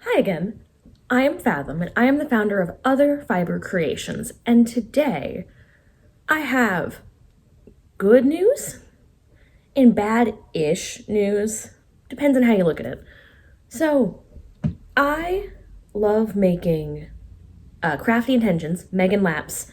Hi again. I am Fathom, and I am the founder of Other Fiber Creations, and today I have good news and bad-ish news. Depends on how you look at it. So, I love making Crafty Intentions, Megan Laps,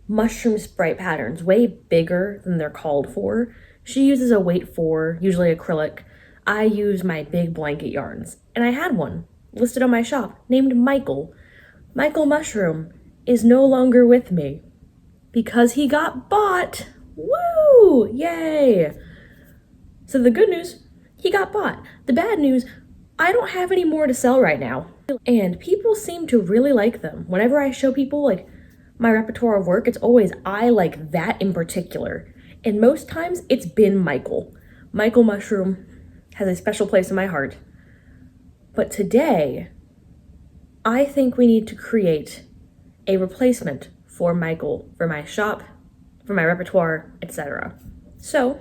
mushroom sprite patterns, way bigger than they're called for. She uses a weight 4, usually acrylic. I use my big blanket yarns, and I had one listed on my shop named Michael. Michael Mushroom is no longer with me because he got bought. Woo! Yay! So the good news, he got bought. The bad news, I don't have any more to sell right now. And people seem to really like them. Whenever I show people like my repertoire of work, it's always I like that in particular. And most times it's been Michael. Michael Mushroom has a special place in my heart. But today, I think we need to create a replacement for Michael, for my shop, for my repertoire, etc. So,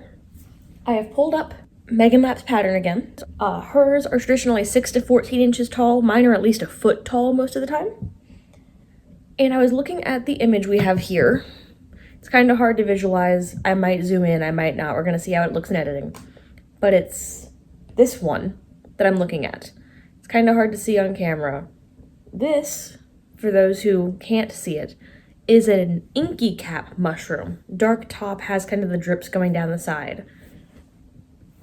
I have pulled up Megan Lap's pattern again. Hers are traditionally 6 to 14 inches tall. Mine are at least a foot tall most of the time. And I was looking at the image we have here. It's kind of hard to visualize. I might zoom in, I might not. We're going to see how it looks in editing. But it's this one that I'm looking at. It's kind of hard to see on camera. This, for those who can't see it, is an inky cap mushroom. Dark top, has kind of the drips going down the side.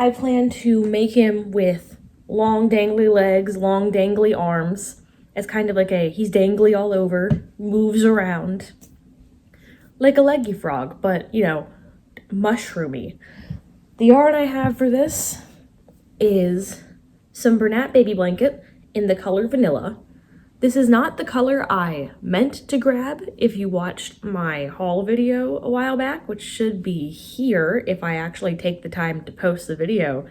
I plan to make him with long dangly legs, long dangly arms, as kind of like he's dangly all over, moves around. Like a leggy frog, but, mushroomy. The yarn I have for this is some Bernat baby blanket in the color vanilla. This is not the color I meant to grab if you watched my haul video a while back, which should be here if I actually take the time to post the video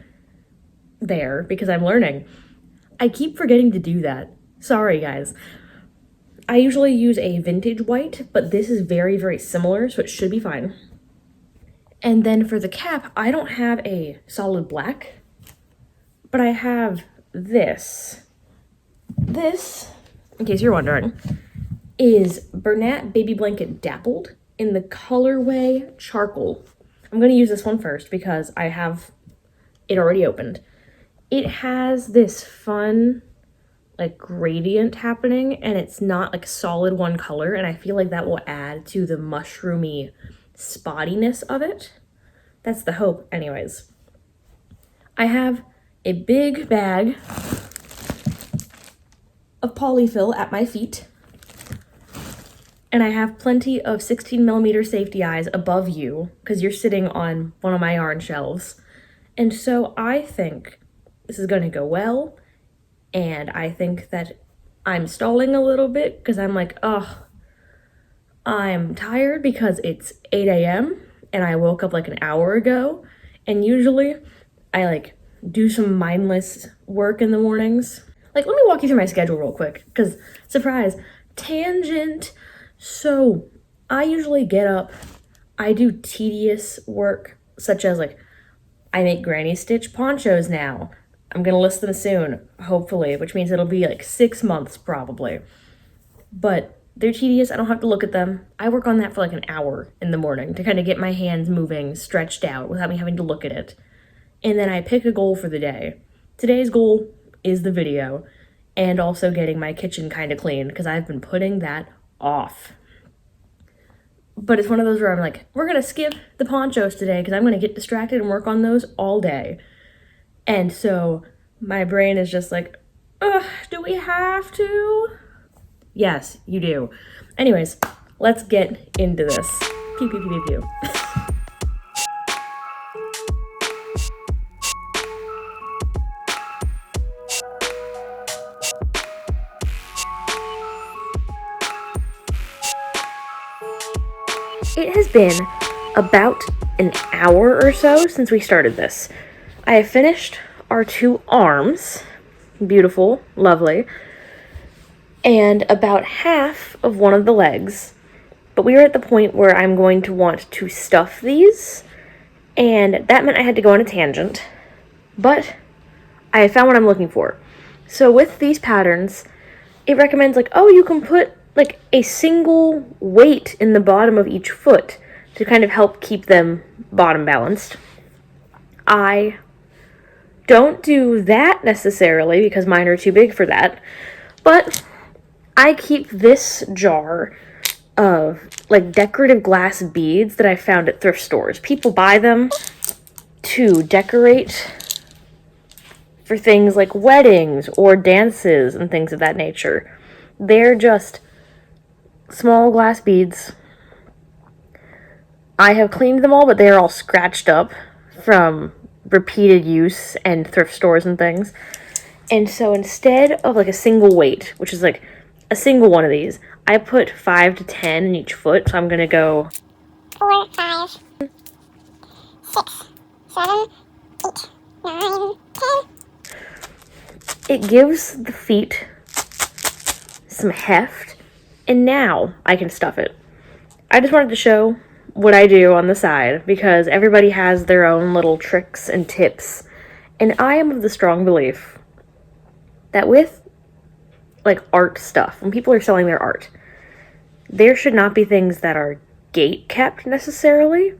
there, because I'm learning. I keep forgetting to do that. Sorry, guys. I usually use a vintage white, but this is very, very similar, so it should be fine. And then for the cap, I don't have a solid black, but I have this. This, in case you're wondering, is Bernat Baby Blanket Dappled in the colorway Charcoal. I'm going to use this one first because I have it already opened. It has this fun, gradient happening, and it's not, solid one color, and I feel like that will add to the mushroomy spottiness of it. That's the hope, anyways. I have a big bag of polyfill at my feet, and I have plenty of 16mm safety eyes above you because you're sitting on one of my yarn shelves. And so I think this is going to go well, and I think that I'm stalling a little bit because I'm like, I'm tired because it's 8 a.m. and I woke up an hour ago, and usually I do some mindless work in the mornings. Let me walk you through my schedule real quick, because, surprise, tangent. So, I usually get up, I do tedious work, such as, I make granny stitch ponchos now. I'm gonna list them soon, hopefully, which means it'll be 6 months, probably. But they're tedious, I don't have to look at them. I work on that for an hour in the morning to kind of get my hands moving, stretched out, without me having to look at it. And then I pick a goal for the day. Today's goal is the video, and also getting my kitchen kind of clean, because I've been putting that off. But it's one of those where I'm we're gonna skip the ponchos today because I'm gonna get distracted and work on those all day. And so my brain is just do we have to? Yes, you do. Anyways, let's get into this. Pew, pew, pew, pew, pew. It has been about an hour or so since we started this. I have finished our 2 arms, beautiful, lovely, and about half of one of the legs. But we are at the point where I'm going to want to stuff these, and that meant I had to go on a tangent. But I found what I'm looking for. So with these patterns, it recommends like, oh, you can put like a single weight in the bottom of each foot to kind of help keep them bottom balanced. I don't do that necessarily because mine are too big for that, but I keep this jar of like decorative glass beads that I found at thrift stores. People buy them to decorate for things like weddings or dances and things of that nature. They're just small glass beads. I have cleaned them all, but they're all scratched up from repeated use and thrift stores and things. And so instead of like a single weight, which is like a single one of these, I put 5 to 10 in each foot. So I'm going to go 4, 5, 6, 7, 8, 9, 10. It gives the feet some heft, and now I can stuff it. I just wanted to show what I do on the side because everybody has their own little tricks and tips, and I am of the strong belief that with like art stuff, when people are selling their art, there should not be things that are gate kept necessarily.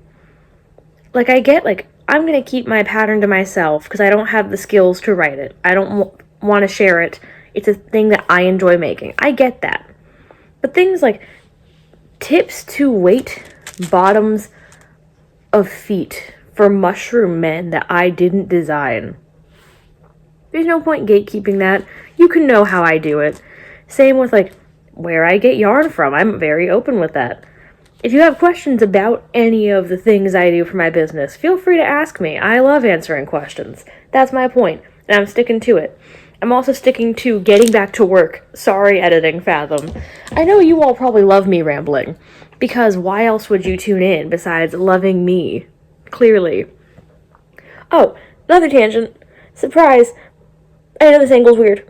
Like I get like I'm gonna keep my pattern to myself because I don't have the skills to write it. I don't want to share it. It's a thing that I enjoy making. I get that. But things like tips to weight bottoms of feet for mushroom men that I didn't design. There's no point gatekeeping that. You can know how I do it. Same with like where I get yarn from. I'm very open with that. If you have questions about any of the things I do for my business, feel free to ask me. I love answering questions. That's my point, and I'm sticking to it. I'm also sticking to getting back to work. Sorry, editing Fathom. I know you all probably love me rambling, because why else would you tune in besides loving me? Clearly. Oh, another tangent. Surprise. I know this angle's weird.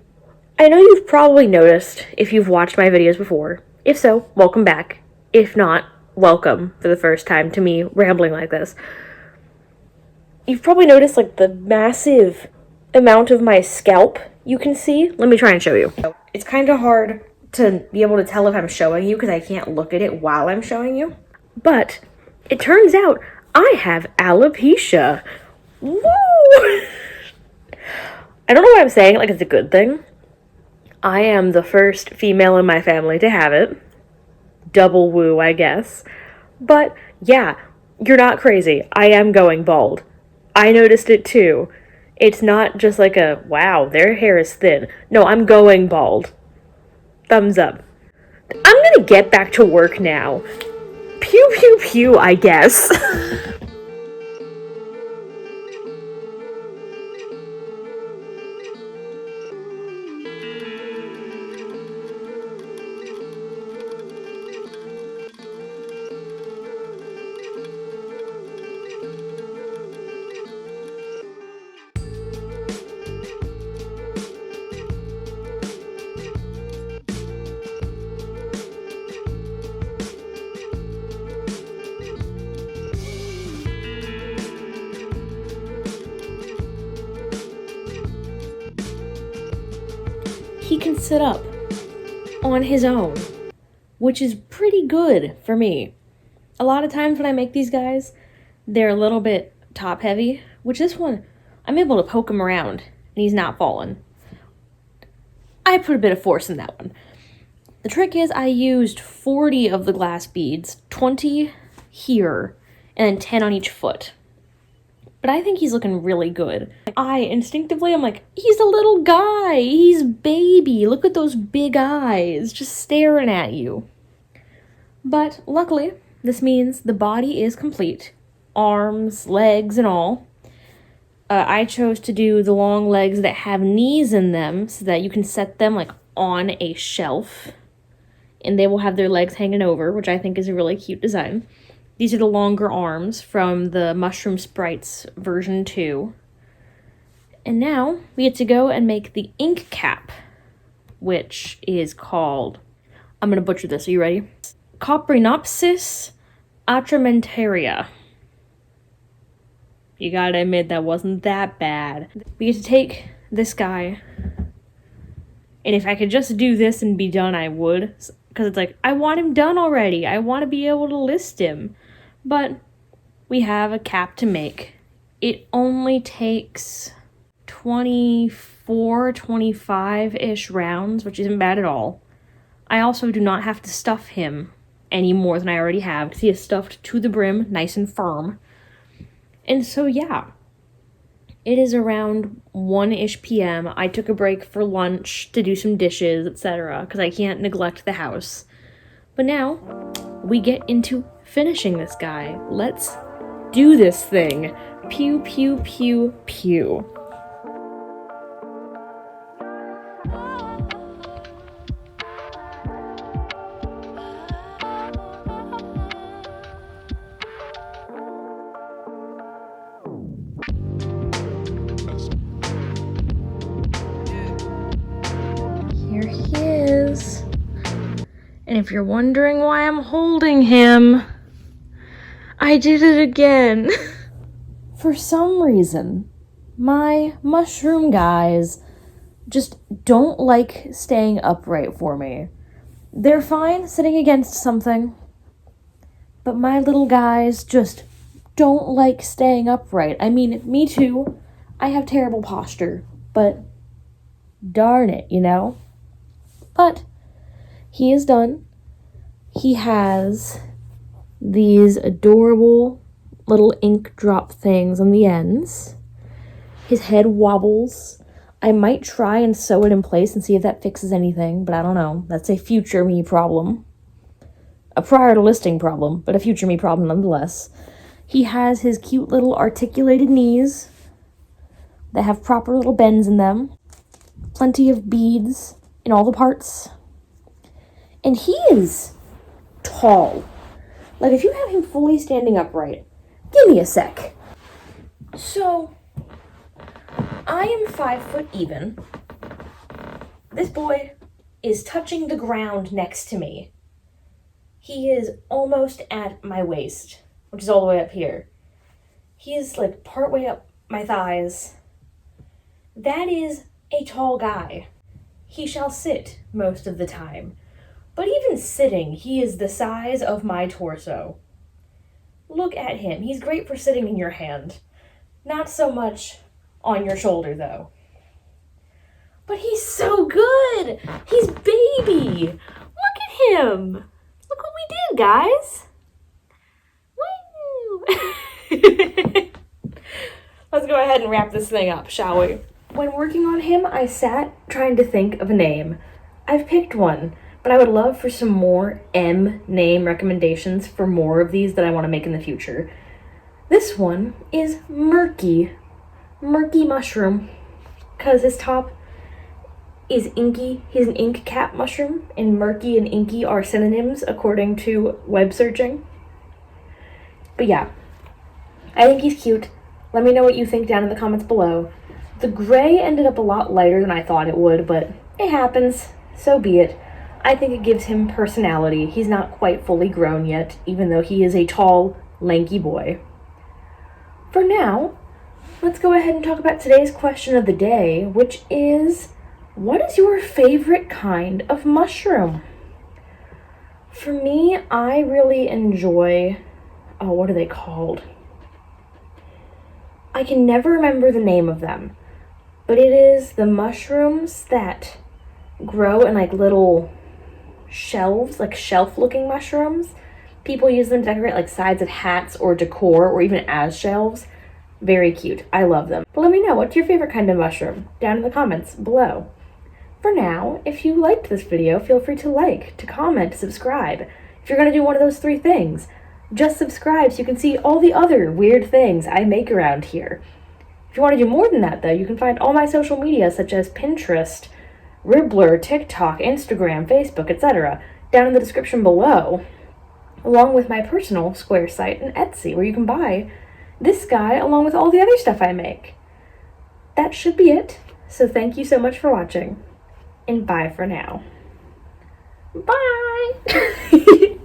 I know you've probably noticed if you've watched my videos before. If so, welcome back. If not, welcome for the first time to me rambling like this. You've probably noticed like the massive amount of my scalp you can see. Let me try and show you. It's kind of hard to be able to tell if I'm showing you because I can't look at it while I'm showing you. But it turns out I have alopecia. Woo! I don't know why I'm saying it like it's a good thing. I am the first female in my family to have it. Double woo, I guess. But yeah, you're not crazy. I am going bald. I noticed it too. It's not just like a, wow, their hair is thin. No, I'm going bald. Thumbs up. I'm gonna get back to work now. Pew pew pew, I guess. He can sit up on his own, which is pretty good for me. A lot of times when I make these guys, they're a little bit top heavy, which this one, I'm able to poke him around and he's not falling. I put a bit of force in that one. The trick is I used 40 of the glass beads, 20 here, and then 10 on each foot. But I think he's looking really good. Instinctively, I'm like, he's a little guy. He's baby. Look at those big eyes just staring at you. But luckily, this means the body is complete. Arms, legs, and all. I chose to do the long legs that have knees in them so that you can set them like on a shelf. And they will have their legs hanging over, which I think is a really cute design. These are the longer arms from the Mushroom Sprites version 2. And now we get to go and make the ink cap, which is called, I'm going to butcher this, are you ready? Coprinopsis atramentaria. You gotta admit that wasn't that bad. We get to take this guy And if I could just do this and be done, I would. Because it's like, I want him done already. I want to be able to list him. But we have a cap to make. It only takes 24, 25-ish rounds, which isn't bad at all. I also do not have to stuff him any more than I already have, because he is stuffed to the brim, nice and firm. And so, yeah. It is around 1-ish p.m. I took a break for lunch to do some dishes, etc., because I can't neglect the house. But now, we get into finishing this guy. Let's do this thing. Pew, pew, pew, pew. Here he is. And if you're wondering why I'm holding him, I did it again. For some reason, my mushroom guys just don't like staying upright for me. They're fine sitting against something, but my little guys just don't like staying upright. I mean, me too. I have terrible posture, but darn it, you know? But he is done. He has these adorable little ink drop things on the ends. His head wobbles. I might try and sew it in place and see if that fixes anything, but I don't know. That's a future me problem. A prior to listing problem, but a future me problem nonetheless. He has his cute little articulated knees that have proper little bends in them. Plenty of beads in all the parts. And he is tall. Like, if you have him fully standing upright, give me a sec. So, I am 5 foot even. This boy is touching the ground next to me. He is almost at my waist, which is all the way up here. He is like part way up my thighs. That is a tall guy. He shall sit most of the time. But even sitting, he is the size of my torso. Look at him. He's great for sitting in your hand. Not so much on your shoulder, though. But he's so good! He's baby! Look at him! Look what we did, guys! Woo! Let's go ahead and wrap this thing up, shall we? When working on him, I sat trying to think of a name. I've picked one, but I would love for some more M name recommendations for more of these that I want to make in the future. This one is Murky. Murky mushroom. Because his top is inky. He's an ink cap mushroom, and murky and inky are synonyms according to web searching. But yeah, I think he's cute. Let me know what you think down in the comments below. The gray ended up a lot lighter than I thought it would, but it happens. So be it. I think it gives him personality. He's not quite fully grown yet, even though he is a tall, lanky boy. For now, let's go ahead and talk about today's question of the day, which is, what is your favorite kind of mushroom? For me, I really enjoy, what are they called? I can never remember the name of them, but it is the mushrooms that grow in like little shelves, like shelf-looking mushrooms. People use them to decorate like sides of hats or decor or even as shelves. Very cute. I love them. But let me know, what's your favorite kind of mushroom? Down in the comments below. For now, if you liked this video, feel free to like, to comment, to subscribe. If you're going to do one of those 3 things, just subscribe so you can see all the other weird things I make around here. If you want to do more than that, though, you can find all my social media such as Pinterest, Ribbler, TikTok, Instagram, Facebook, etc. down in the description below, along with my personal Square site and Etsy, where you can buy this guy along with all the other stuff I make. That should be it. So thank you so much for watching, and bye for now. Bye!